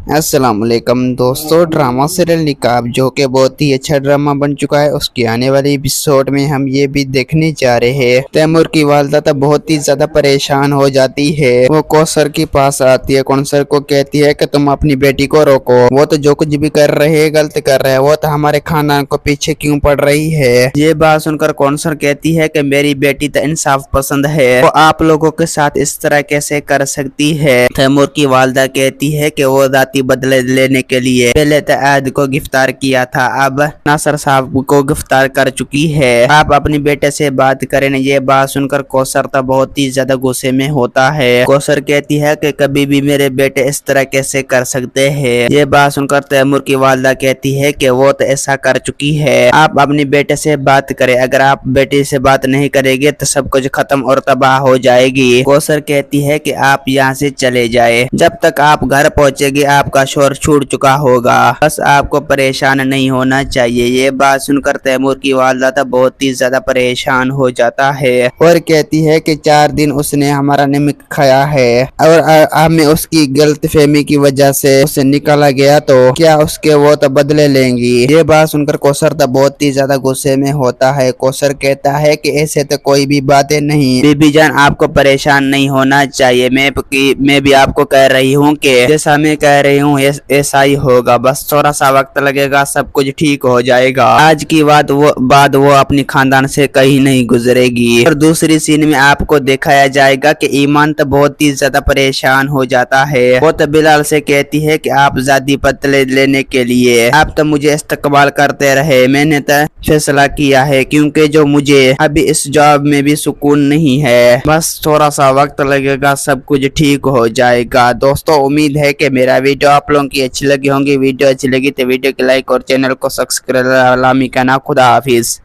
अस्सलाम वालेकुम दोस्तों, ड्रामा सीरियल निकाब जो कि बहुत ही अच्छा ड्रामा बन चुका है, उसकी आने वाली एपिसोड में हम ये भी देखने जा रहे हैं। तैमूर की वालदा तो बहुत ही ज्यादा परेशान हो जाती है। वो कौसर के पास आती है, कौसर को कहती है कि तुम अपनी बेटी को रोको, वो तो जो कुछ भी कर रहे हैं गलत कर रहे हैं, वो तो हमारे खानदान को पीछे क्यों पड़ रही है। ये बात सुनकर कौसर कहती है कि मेरी बेटी तो इंसाफ पसंद है, वो आप लोगों के साथ इस तरह कैसे कर सकती है। तैमूर की वालदा कहती है कि वो बदले लेने के लिए पहले तो ऐद को गिरफ्तार किया था, अब नासर साहब को गिरफ्तार कर चुकी है। आप अपनी बेटे से बात करें। ये बात सुनकर कौसर तो बहुत ही ज्यादा गुस्से में होता है। कौसर कहती है कि कभी भी मेरे बेटे इस तरह कैसे कर सकते हैं। ये बात सुनकर तैमूर की वालदा कहती है कि वो तो ऐसा कर चुकी है, आप अपनी बेटे से बात करें, अगर आप बेटे से बात नहीं करेंगे तो सब कुछ खत्म और तबाह हो जाएगी। कौसर कहती है कि आप यहाँ से चले जाए, जब तक आप घर पहुँचेगी आपका शोर छूट चुका होगा, बस आपको परेशान नहीं होना चाहिए। ये बात सुनकर तैमूर की वालदा तो बहुत ही ज्यादा परेशान हो जाता है और कहती है कि 4 दिन उसने हमारा नमक खाया है और हमें उसकी गलतफहमी की वजह से उसे निकाला गया, तो क्या उसके वो तो बदले लेंगी। ये बात सुनकर कौसर तो बहुत ही ज्यादा गुस्से में होता है। कौसर कहता है कि ऐसे तो कोई भी बातें नहीं, बीबी जान आपको परेशान नहीं होना चाहिए, मैं भी आपको कह रही हूँ कि जैसा मैं कह रही हूँ ऐसा ही होगा, बस थोड़ा सा वक्त लगेगा, सब कुछ ठीक हो जाएगा। आज की बात वो अपनी खानदान से कहीं नहीं गुजरेगी। और दूसरी सीन में आपको दिखाया जाएगा कि ईमान तो बहुत ही ज्यादा परेशान हो जाता है। वो तो बिलाल से कहती है कि आप ज्यादा बदले लेने के लिए आप तो मुझे इस्तेमाल करते रहे, मैंने तो फैसला किया है क्योंकि जो मुझे अभी इस जॉब में भी सुकून नहीं है, बस थोड़ा सा वक्त लगेगा, सब कुछ ठीक हो जाएगा। दोस्तों उम्मीद है कि मेरा वीडियो आप लोगों की अच्छी लगी होंगी। वीडियो अच्छी लगी तो वीडियो को लाइक और चैनल को सब्सक्राइब लामी करना। खुदा हाफिज।